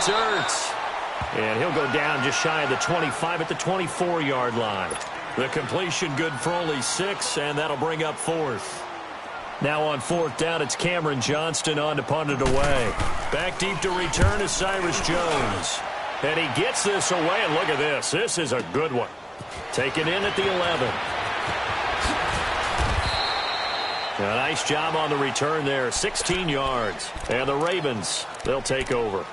It's Ertz. And he'll go down just shy of the 25 at the 24-yard line. The completion good for only 6, and that'll bring up 4th. Now on 4th down, it's Cameron Johnston on to punt it away. Back deep to return is Cyrus Jones. And he gets this away, and look at this. This is a good one. Taken in at the 11. A nice job on the return there, 16 yards. And the Ravens, they'll take over.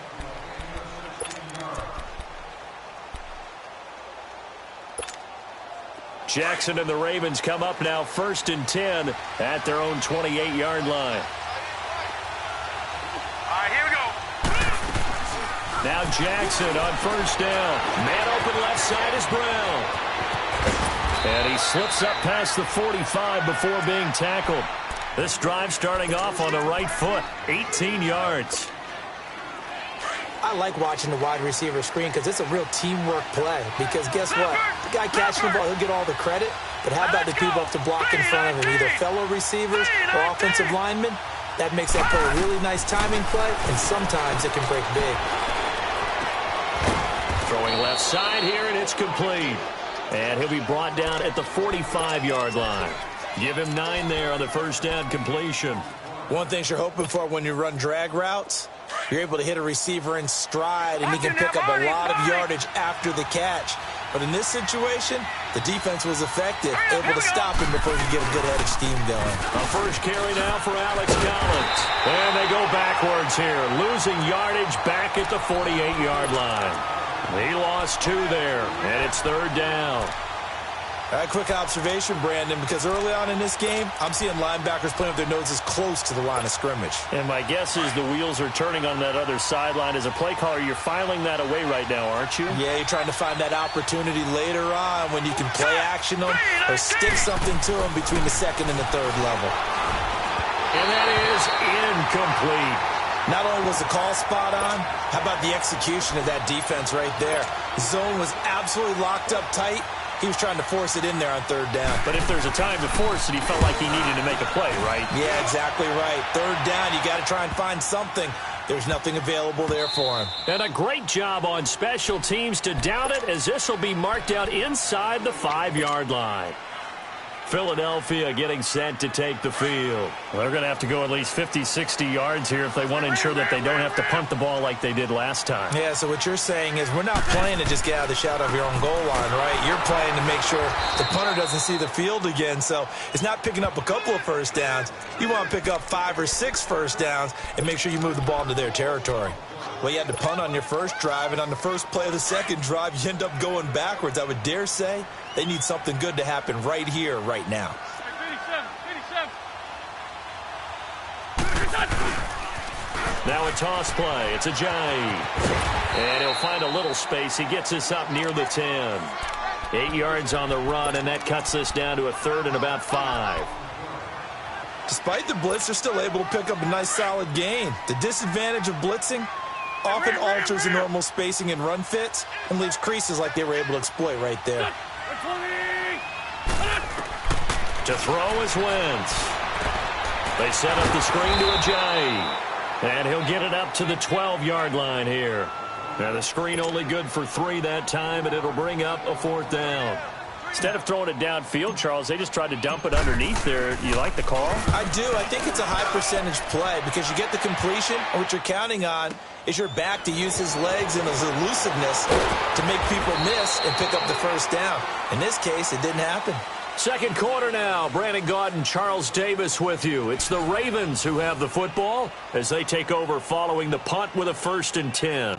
Jackson and the Ravens come up now 1st and 10 at their own 28-yard line. All right, here we go. Now Jackson on 1st down. Man open left side is Brown. And he slips up past the 45 before being tackled. This drive starting off on the right foot, 18 yards. I like watching the wide receiver screen because it's a real teamwork play. Because guess what? The guy catching the ball, he'll get all the credit. But how about the people up to block in front of him? Either fellow receivers or offensive linemen. That makes that play a really nice timing play, and sometimes it can break big. Throwing left side here, and it's complete. And he'll be brought down at the 45-yard line. Give him 9 there on the 1st down completion. One thing you're hoping for when you run drag routes, you're able to hit a receiver in stride, and he can pick up a lot of yardage after the catch. But in this situation, the defense was effective, able to stop him before he could get a good head of steam going. A first carry now for Alex Collins. And they go backwards here, losing yardage back at the 48-yard line. He lost 2 there, and it's 3rd down. A quick observation, Brandon, because early on in this game, I'm seeing linebackers playing with their noses close to the line of scrimmage. And my guess is the wheels are turning on that other sideline. As a play caller, you're filing that away right now, aren't you? Yeah, you're trying to find that opportunity later on when you can play action them or stick something to them between the 2nd and the 3rd level. And that is incomplete. Not only was the call spot on, how about the execution of that defense right there? The zone was absolutely locked up tight. He was trying to force it in there on 3rd down. But if there's a time to force it, he felt like he needed to make a play, right? Yeah, exactly right. 3rd down, you got to try and find something. There's nothing available there for him. And a great job on special teams to down it, as this will be marked out inside the 5-yard line. Philadelphia getting set to take the field. Well, they're going to have to go at least 50, 60 yards here if they want to ensure that they don't have to punt the ball like they did last time. Yeah, so what you're saying is we're not playing to just get out of the shadow of your own goal line, right? You're playing to make sure the punter doesn't see the field again. So it's not picking up a couple of first downs. You want to pick up 5 or 6 first downs and make sure you move the ball into their territory. Well, you had to punt on your first drive, and on the first play of the second drive, you end up going backwards. I would dare say they need something good to happen right here, right now. Now a toss play. It's Ajayi. And he'll find a little space. He gets us up near the 10. 8 yards on the run, and that cuts us down to a 3rd and about 5. Despite the blitz, they're still able to pick up a nice, solid gain. The disadvantage of blitzing often alters the normal spacing and run fits and leaves creases like they were able to exploit right there. To throw is Wentz. They set up the screen to Ajayi. And he'll get it up to the 12-yard line here. Now the screen only good for 3 that time, and it'll bring up a 4th down. Instead of throwing it downfield, Charles, they just tried to dump it underneath there. You like the call? I do. I think it's a high percentage play because you get the completion, and what you're counting on is your back to use his legs and his elusiveness to make people miss and pick up the first down. In this case, it didn't happen. Second quarter now. Brandon Gaudin and Charles Davis with you. It's the Ravens who have the football as they take over following the punt with a 1st and 10.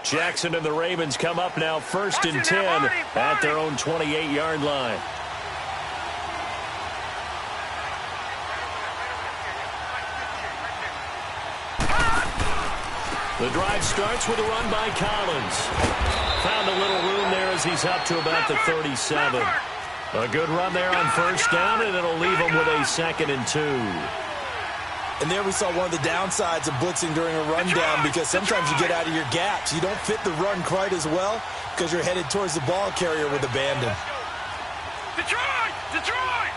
Jackson and the Ravens come up now 1st and 10 at their own 28-yard line. The drive starts with a run by Collins. Found a little room there as he's up to about the 37. A good run there on 1st down, and it'll leave him with a 2nd and 2. And there we saw one of the downsides of blitzing during a rundown because sometimes you get out of your gaps. You don't fit the run quite as well because you're headed towards the ball carrier with abandon. Detroit! Detroit!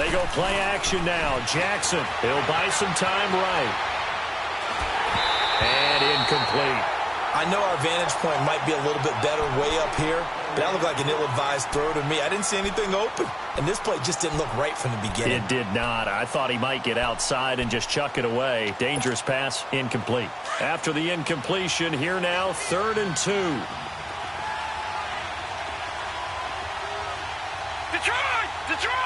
They go play action now. Jackson, he'll buy some time right. And incomplete. I know our vantage point might be a little bit better way up here, but that looked like an ill-advised throw to me. I didn't see anything open, and this play just didn't look right from the beginning. It did not. I thought he might get outside and just chuck it away. Dangerous pass, incomplete. After the incompletion, here now, 3rd and 2. Detroit! Detroit!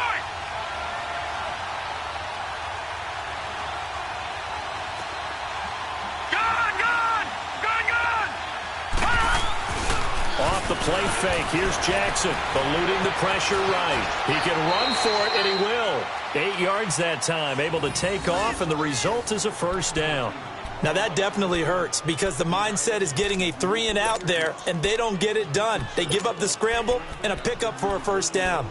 Off the play fake, here's Jackson, eluding the pressure right. He can run for it, and he will. 8 yards that time, able to take off, and the result is a first down. Now, that definitely hurts because the mindset is getting a 3-and-out there, and they don't get it done. They give up the scramble and a pickup for a first down.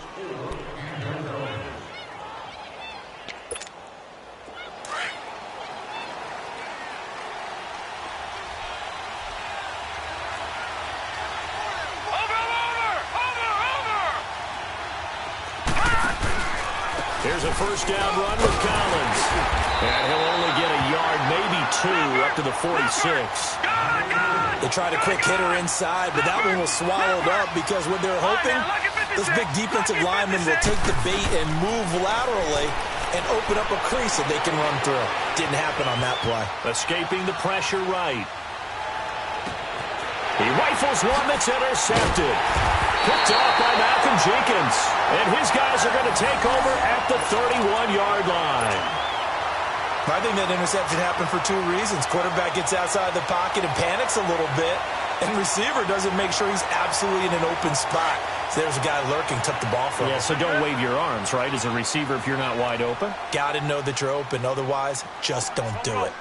Here's a first down run with Collins. And he'll only get a yard, maybe 2, up to the 46. They tried a quick hitter inside, but that one was swallowed up because what they're hoping, this big defensive lineman will take the bait and move laterally and open up a crease that they can run through. Didn't happen on that play. Escaping the pressure right. He rifles one that's intercepted. Picked off by Malcolm Jenkins. And his guys are going to take over at the 31-yard line. I think that interception happened for 2 reasons. Quarterback gets outside the pocket and panics a little bit. And receiver doesn't make sure he's absolutely in an open spot. So there's a guy lurking, took the ball from him. Yeah, so don't wave your arms, right, as a receiver if you're not wide open? Got to know that you're open. Otherwise, just don't do it.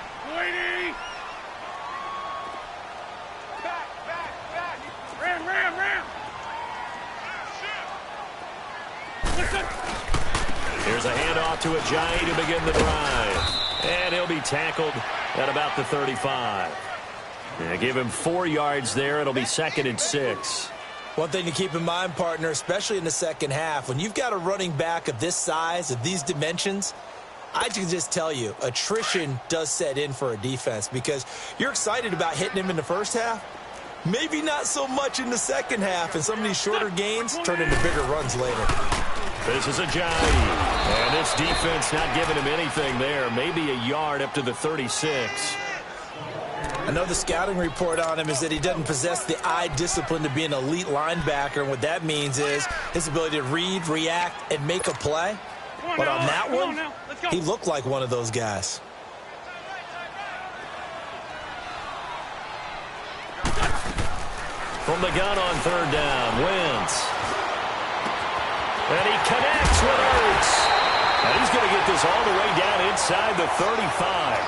Here's a handoff to Ajayi to begin the drive. And he'll be tackled at about the 35. Yeah, give him 4 yards there. It'll be 2nd and 6. One thing to keep in mind, partner, especially in the second half, when you've got a running back of this size, of these dimensions, I can just tell you, attrition does set in for a defense because you're excited about hitting him in the first half. Maybe not so much in the second half, and some of these shorter gains turn into bigger runs later. This is Ajayi, and this defense not giving him anything there. Maybe a yard up to the 36. I know the scouting report on him is that he doesn't possess the eye discipline to be an elite linebacker, and what that means is his ability to read, react, and make a play. But on that one, he looked like one of those guys. From the gun on 3rd down, Wentz. And he connects with Ertz. And he's going to get this all the way down inside the 35.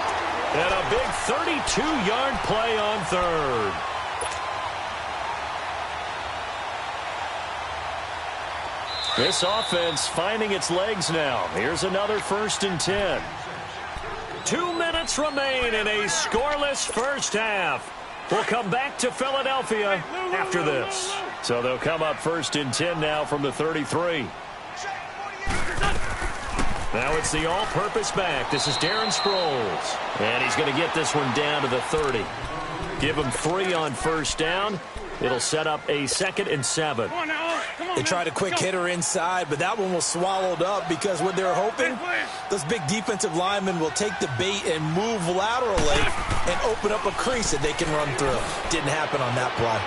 And a big 32-yard play on 3rd. This offense finding its legs now. Here's another 1st and 10. 2 minutes remain in a scoreless first half. We'll come back to Philadelphia after this. So they'll come up 1st and 10 now from the 33. Now it's the all-purpose back. This is Darren Sproles. And he's going to get this one down to the 30. Give him 3 on 1st down. It'll set up a 2nd and 7. They tried a quick hitter inside, but that one was swallowed up because what they're hoping, those big defensive linemen will take the bait and move laterally and open up a crease that they can run through. Didn't happen on that play.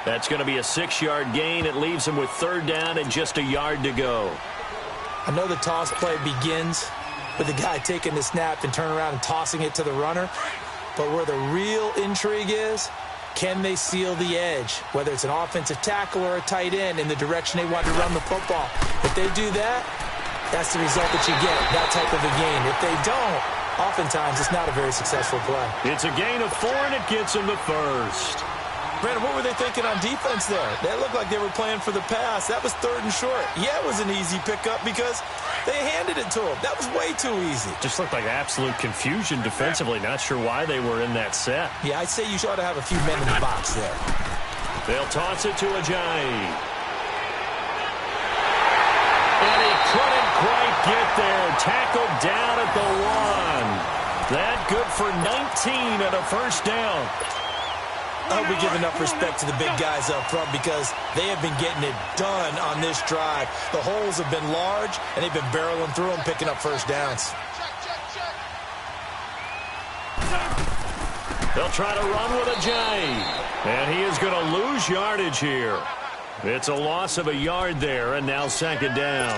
That's going to be a 6-yard gain. It leaves him with 3rd down and just a yard to go. I know the toss play begins with the guy taking the snap and turn around and tossing it to the runner, but where the real intrigue is, can they seal the edge, whether it's an offensive tackle or a tight end in the direction they want to run the football? If they do that, that's the result that you get, that type of a gain. If they don't, oftentimes it's not a very successful play. It's a gain of 4, and it gets him the 1st. Brandon, what were they thinking on defense there? They looked like they were playing for the pass. That was 3rd and short. Yeah, it was an easy pickup because they handed it to him. That was way too easy. Just looked like absolute confusion defensively. Not sure why they were in that set. Yeah, I'd say you ought to have a few men in the box there. They'll toss it to Ajayi. And he couldn't quite get there. Tackled down at the 1. That good for 19 and a first down. I hope we give enough respect to the big guys up front because they have been getting it done on this drive. The holes have been large, and they've been barreling through them, picking up first downs. They'll try to run with a J. And he is going to lose yardage here. It's a loss of a yard there, and now second down.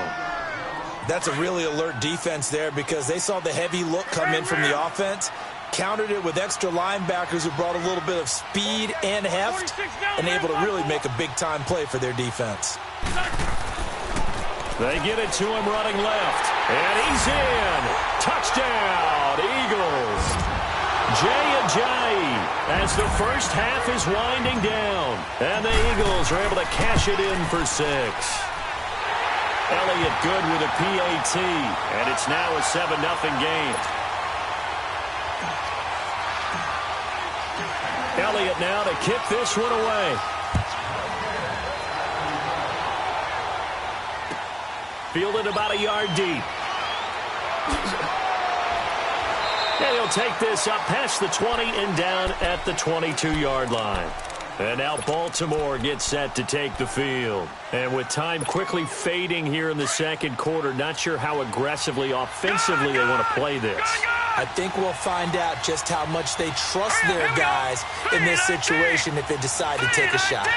That's a really alert defense there because they saw the heavy look come in from the offense, countered it with extra linebackers who brought a little bit of speed and heft, and able to really make a big-time play for their defense. They get it to him running left, and he's in. Touchdown, Eagles. Jay as the first half is winding down, and the Eagles are able to cash it in for 6. Elliott good with a PAT, and it's now a 7-0 game. Elliott now to kick this one away. Fielded about a yard deep. And he'll take this up past the 20 and down at the 22-yard line. And now Baltimore gets set to take the field. And with time quickly fading here in the second quarter, not sure how aggressively, offensively they want to play this. I think we'll find out just how much they trust their guys in this situation if they decide to take a shot.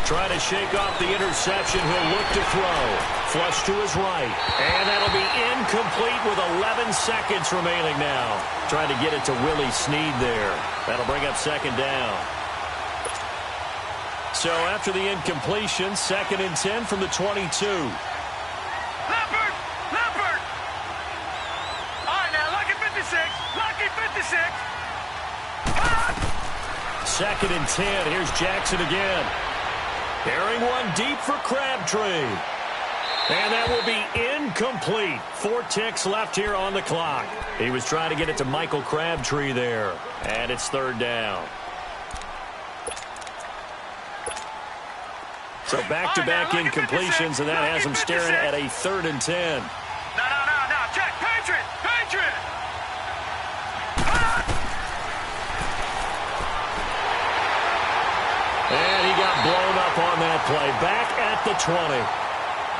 Try to shake off the interception. He'll look to throw. Flush to his right. And that'll be incomplete with 11 seconds remaining now. Trying to get it to Willie Snead there. That'll bring up second down. So after the incompletion, 2nd and 10 from the 22. Leopard! Leopard! All right, now, lucky 56. Lucky 56. Ah! 2nd and 10. Here's Jackson again. Airing one deep for Crabtree. And that will be incomplete. 4 ticks left here on the clock. He was trying to get it to Michael Crabtree there. And it's 3rd down. So back-to-back incompletions, and that has him staring at a 3rd and 10. No. Check. Patriot! And he got blown up on that play. Back at the 20.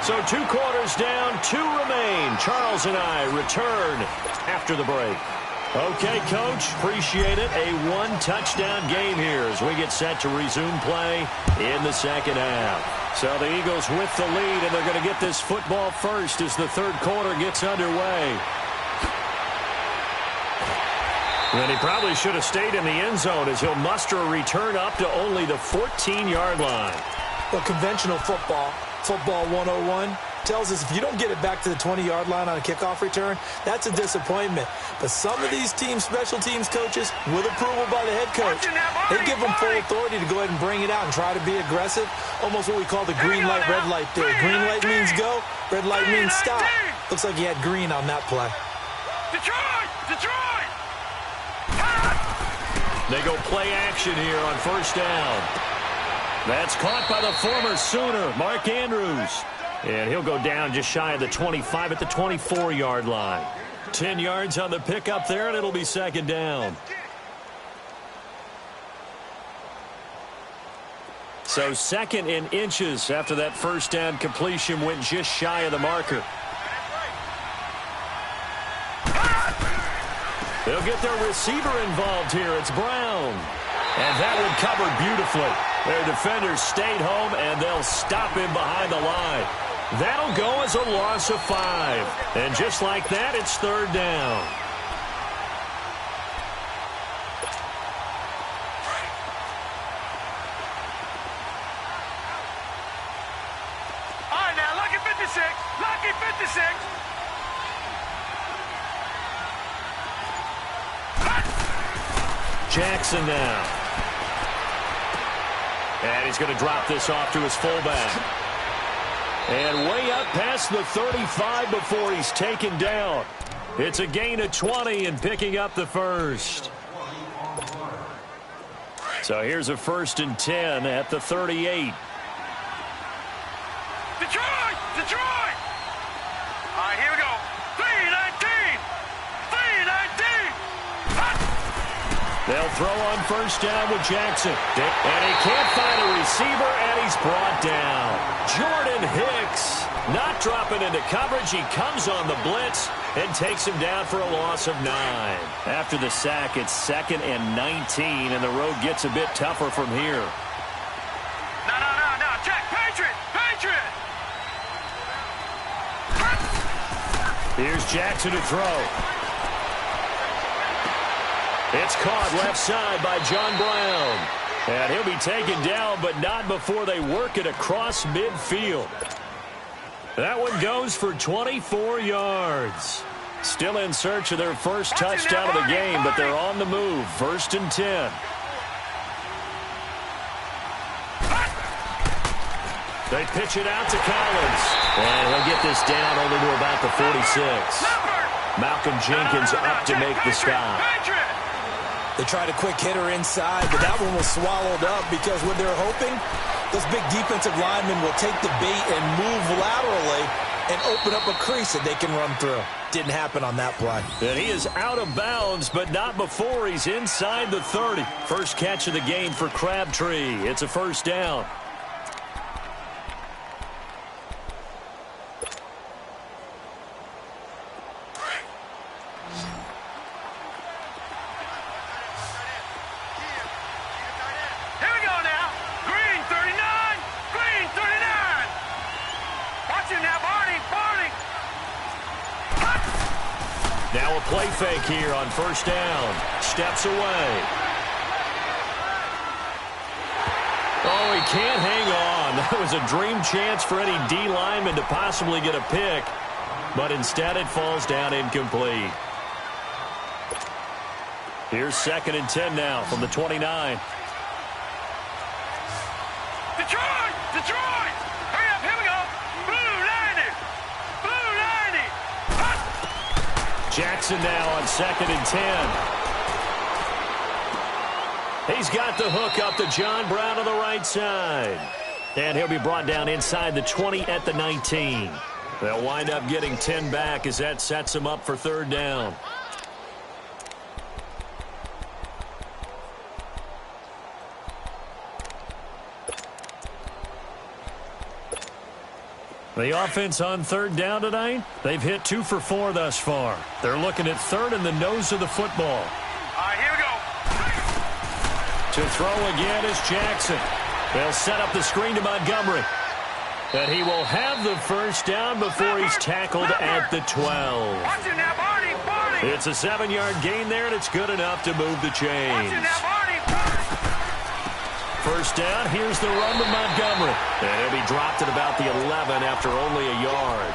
So 2 quarters down, 2 remain. Charles and I return after the break. Okay, Coach, appreciate it. A 1-touchdown game here as we get set to resume play in the second half. So the Eagles with the lead, and they're going to get this football first as the 3rd quarter gets underway. And he probably should have stayed in the end zone as he'll muster a return up to only the 14-yard line. Well, conventional football 101, tells us if you don't get it back to the 20-yard line on a kickoff return, that's a disappointment. But some of these teams, special teams coaches, with approval by the head coach, they give them full authority to go ahead and bring it out and try to be aggressive, almost what we call the green light, red light theory. Green light means go, red light means stop. Looks like he had green on that play. Detroit! They go play action here on 1st down. That's caught by the former Sooner, Mark Andrews. And he'll go down just shy of the 25 at the 24-yard line. 10 yards on the pickup there, and it'll be 2nd down. So 2nd in inches after that 1st down completion went just shy of the marker. They'll get their receiver involved here. It's Brown. And that one covered beautifully. Their defenders stayed home, and they'll stop him behind the line. That'll go as a loss of 5. And just like that, it's 3rd down. All right, now, lucky 56. Lucky 56. Jackson now. And he's going to drop this off to his fullback. And way up past the 35 before he's taken down. It's a gain of 20 and picking up the 1st. So here's a 1st and 10 at the 38. They'll throw on first down with Jackson. And he can't find a receiver, and he's brought down. Jordan Hicks not dropping into coverage. He comes on the blitz and takes him down for a loss of 9. After the sack, it's 2nd and 19, and the road gets a bit tougher from here. No. Check. Patriot. Here's Jackson to throw. It's caught left side by John Brown. And he'll be taken down, but not before they work it across midfield. That one goes for 24 yards. Still in search of their first touchdown of the game, but they're on the move. 1st and 10. They pitch it out to Collins. And he'll get this down only to about the 46. Malcolm Jenkins up to make the stop. They tried a quick hitter inside, but that one was swallowed up because what they're hoping, those big defensive linemen will take the bait and move laterally and open up a crease that they can run through. Didn't happen on that play. And he is out of bounds, but not before he's inside the 30. First catch of the game for Crabtree. It's a first down. Now a play fake here on first down. Steps away. Oh, he can't hang on. That was a dream chance for any D lineman to possibly get a pick, but instead it falls down incomplete. Here's 2nd and 10 now from the 29. Detroit! Hurry up, here we go! Blue 90! Blue 90! Jackson now on 2nd and 10. He's got the hook up to John Brown on the right side. And he'll be brought down inside the 20 at the 19. They'll wind up getting 10 back as that sets them up for 3rd down. The offense on 3rd down tonight, they've hit 2 for 4 thus far. They're looking at 3rd in the nose of the football. All right, here we go. To throw again is Jackson. They'll set up the screen to Montgomery. And he will have the first down before he's tackled at the 12. Watch it now, Barney! It's a 7-yard gain there, and it's good enough to move the chains. Watch it now, Barney! First down, here's the run to Montgomery. And he'll be dropped at about the 11 after only a yard.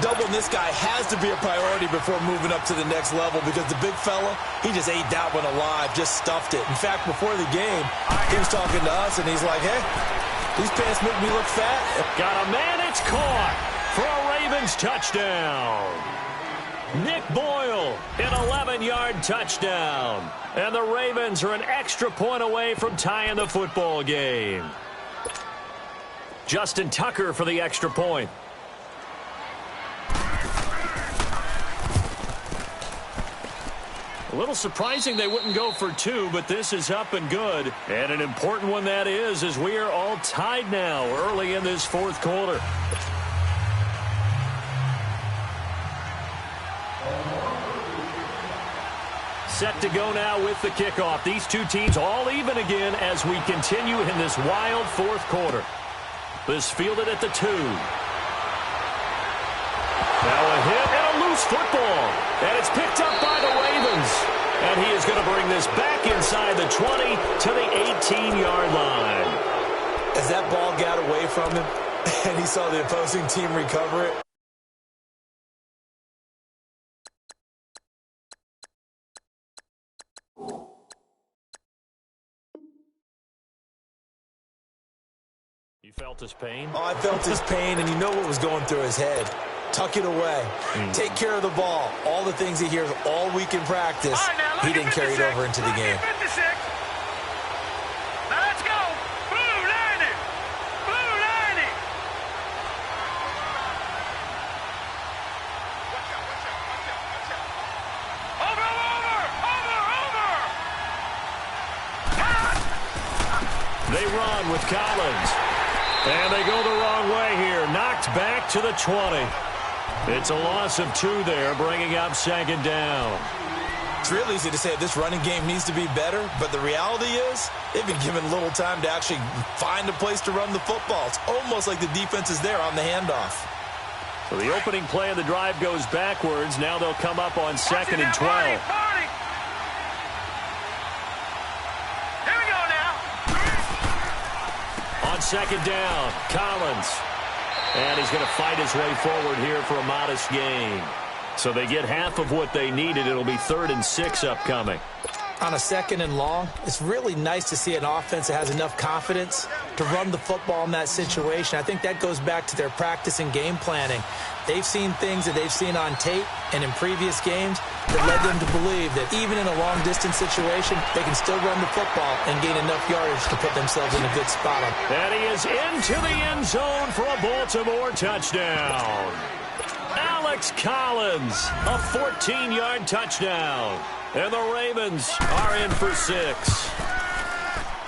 Doubling this guy has to be a priority before moving up to the next level because the big fella, he just ate that one alive, just stuffed it. In fact, before the game, he was talking to us, and he's like, hey, these pants make me look fat. Got a man, it's caught for a Ravens touchdown. Nick Boyle, an 11-yard touchdown. And the Ravens are an extra point away from tying the football game. Justin Tucker for the extra point. A little surprising they wouldn't go for 2, but this is up and good. And an important one that is, as we are all tied now early in this 4th quarter. Set to go now with the kickoff. These two teams all even again as we continue in this wild 4th quarter. This fielded at the 2. Now a hit and a loose football. And it's picked up by the Ravens. And he is going to bring this back inside the 20 to the 18-yard line. As that ball got away from him and he saw the opposing team recover it, you felt his pain? Oh, I felt his pain, and you know what was going through his head. Tuck it away. Take care of the ball. All the things he hears all week in practice, he didn't carry it over into the game. 56. Now let's go. Blue 90. Blue 90. Over. They run with Collins. And they go the wrong way here. Knocked back to the 20. It's a loss of 2 there, bringing up second down. It's real easy to say this running game needs to be better, but the reality is they've been given little time to actually find a place to run the football. It's almost like the defense is there on the handoff. So the opening play of the drive goes backwards. Now they'll come up on 2nd and 12. Here we go now. On 2nd down, Collins. And he's going to fight his way forward here for a modest gain. So they get half of what they needed. It'll be 3rd and 6 upcoming. On a 2nd and long, it's really nice to see an offense that has enough confidence to run the football in that situation. I think that goes back to their practice and game planning. They've seen things that they've seen on tape and in previous games that led them to believe that even in a long-distance situation, they can still run the football and gain enough yardage to put themselves in a good spot. And he is into the end zone for a Baltimore touchdown. Alex Collins, a 14-yard touchdown. And the Ravens are in for 6.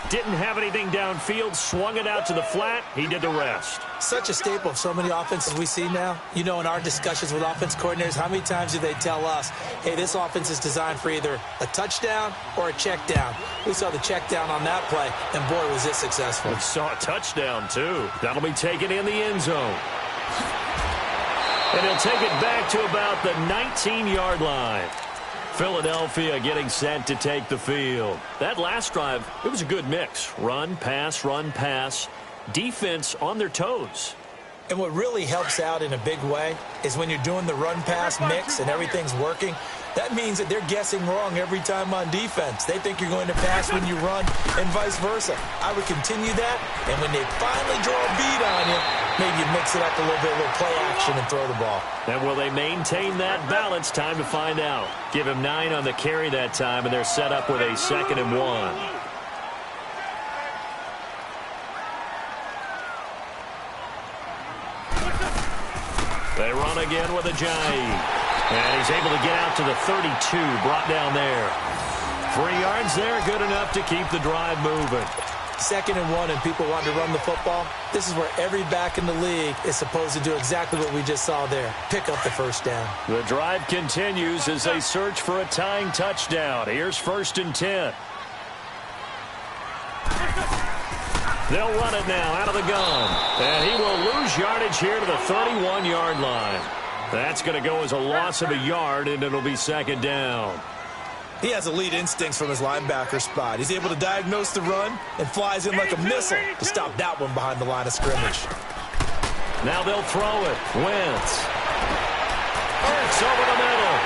Didn't have anything downfield, swung it out to the flat. He did the rest. Such a staple of so many offenses we see now. You know, in our discussions with offense coordinators, how many times do they tell us, hey, this offense is designed for either a touchdown or a check down. We saw the check down on that play, and boy, was it successful. We saw a touchdown, too. That'll be taken in the end zone. And he'll take it back to about the 19-yard line. Philadelphia getting set to take the field. That last drive, it was a good mix. Run, pass, defense on their toes. And what really helps out in a big way is when you're doing the run-pass mix and everything's working, that means that they're guessing wrong every time on defense. They think you're going to pass when you run and vice versa. I would continue that, and when they finally draw a beat on you, maybe you mix it up a little bit, a little play action and throw the ball. And will they maintain that balance? Time to find out. Give him 9 on the carry that time, and they're set up with a 2nd and 1. They run again with Ajayi. And he's able to get out to the 32, brought down there. 3 yards there, good enough to keep the drive moving. 2nd and 1 and people want to run the football. This is where every back in the league is supposed to do exactly what we just saw there. Pick up the first down. The drive continues as they search for a tying touchdown. Here's 1st and 10. They'll run it now out of the gun. And he will lose yardage here to the 31-yard line. That's going to go as a loss of a yard, and it'll be 2nd down. He has elite instincts from his linebacker spot. He's able to diagnose the run and flies in like a missile to stop that one behind the line of scrimmage. Now they'll throw it. Wentz. Hurts over the middle.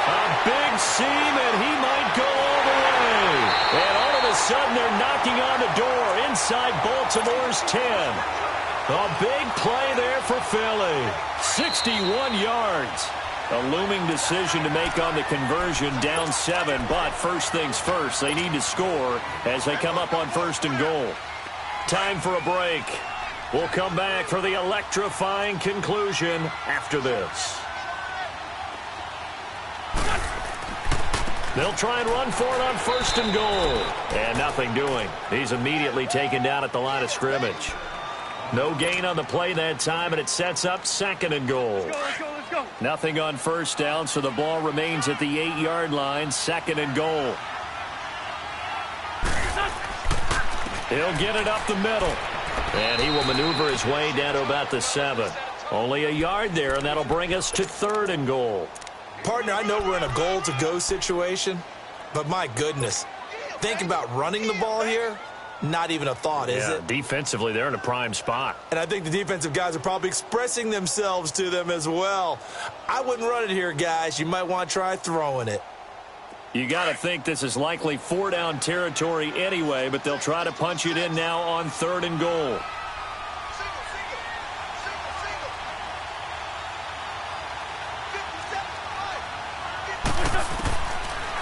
A big seam, and he might go all the way. And all of a sudden, they're knocking on the door inside Baltimore's 10. A big play there for Philly. 61 yards. A looming decision to make on the conversion, down 7. But first things first, they need to score as they come up on 1st and goal. Time for a break. We'll come back for the electrifying conclusion after this. They'll try and run for it on 1st and goal. And nothing doing. He's immediately taken down at the line of scrimmage. No gain on the play that time, and it sets up 2nd and goal. Let's go. Nothing on 1st down, so the ball remains at the 8-yard line, 2nd and goal. He'll get it up the middle. And he will maneuver his way down to about the 7. Only a yard there, and that'll bring us to 3rd and goal. Partner, I know we're in a goal-to-go situation, but my goodness, think about running the ball here. Not even a thought, is it? Defensively, they're in a prime spot. And I think the defensive guys are probably expressing themselves to them as well. I wouldn't run it here, guys. You might want to try throwing it. You got to think this is likely 4-down territory anyway, but they'll try to punch it in now on 3rd and goal.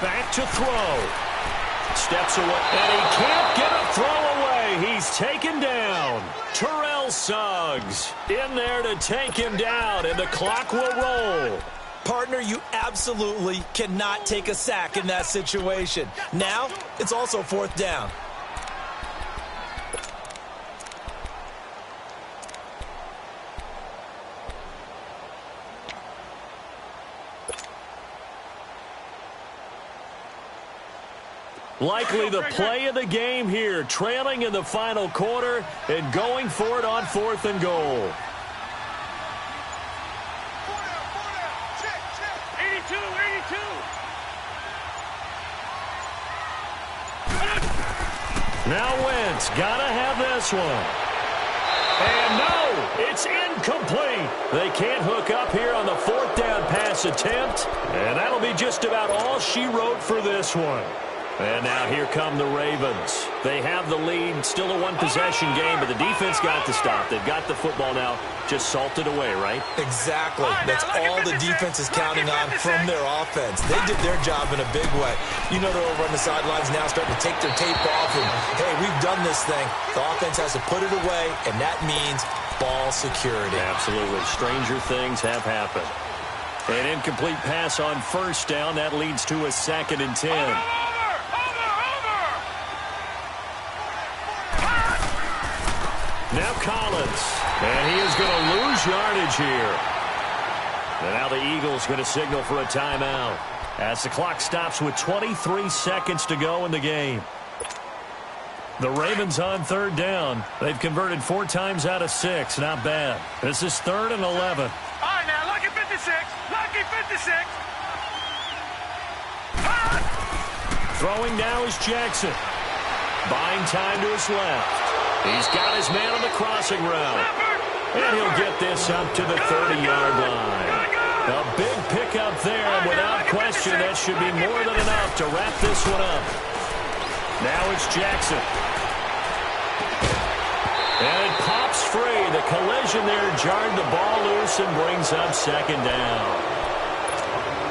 Back to throw. Steps away, and he can't get a throw away. He's taken down. Terrell Suggs in there to take him down, and the clock will roll. Partner, you absolutely cannot take a sack in that situation. Now, it's also 4th down. Likely the play of the game here, trailing in the final quarter and going for it on 4th and goal. 82, 82. Now Wentz, gotta have this one. And no, it's incomplete. They can't hook up here on the 4th down pass attempt. And that'll be just about all she wrote for this one. And now here come the Ravens. They have the lead, still a one-possession game, but the defense got to stop. They've got the football now, just salted away, right? Exactly. That's all the defense is counting on from their offense. They did their job in a big way. You know they're over on the sidelines now starting to take their tape off, and, hey, we've done this thing. The offense has to put it away, and that means ball security. Absolutely. Stranger things have happened. An incomplete pass on 1st down. That leads to a 2nd and 10. Now Collins, and he is going to lose yardage here. And now the Eagles going to signal for a timeout as the clock stops with 23 seconds to go in the game. The Ravens on 3rd down. They've converted 4 times out of 6. Not bad. This is 3rd and 11. All right, now, lucky 56. Lucky 56. Throwing now is Jackson. Buying time to his left. He's got his man on the crossing route. And he'll get this up to the 30-yard line. A big pickup there, and without question, that should be more than enough to wrap this one up. Now it's Jackson. And it pops free. The collision there jarred the ball loose and brings up 2nd down.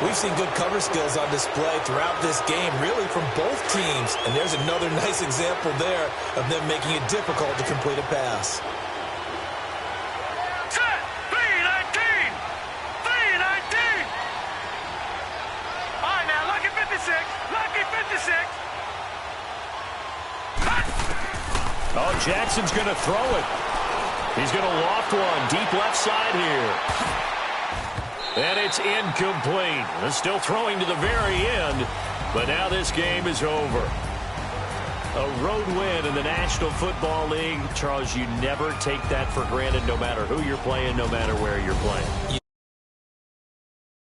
We've seen good cover skills on display throughout this game, really from both teams. And there's another nice example there of them making it difficult to complete a pass. Set. 3-19. 3-19. All right, now, lucky 56. Lucky 56. Oh, Jackson's going to throw it. He's going to loft one deep left side here. And it's incomplete. They're still throwing to the very end, but now this game is over. A road win in the National Football League. Charles, you never take that for granted, no matter who you're playing, no matter where you're playing.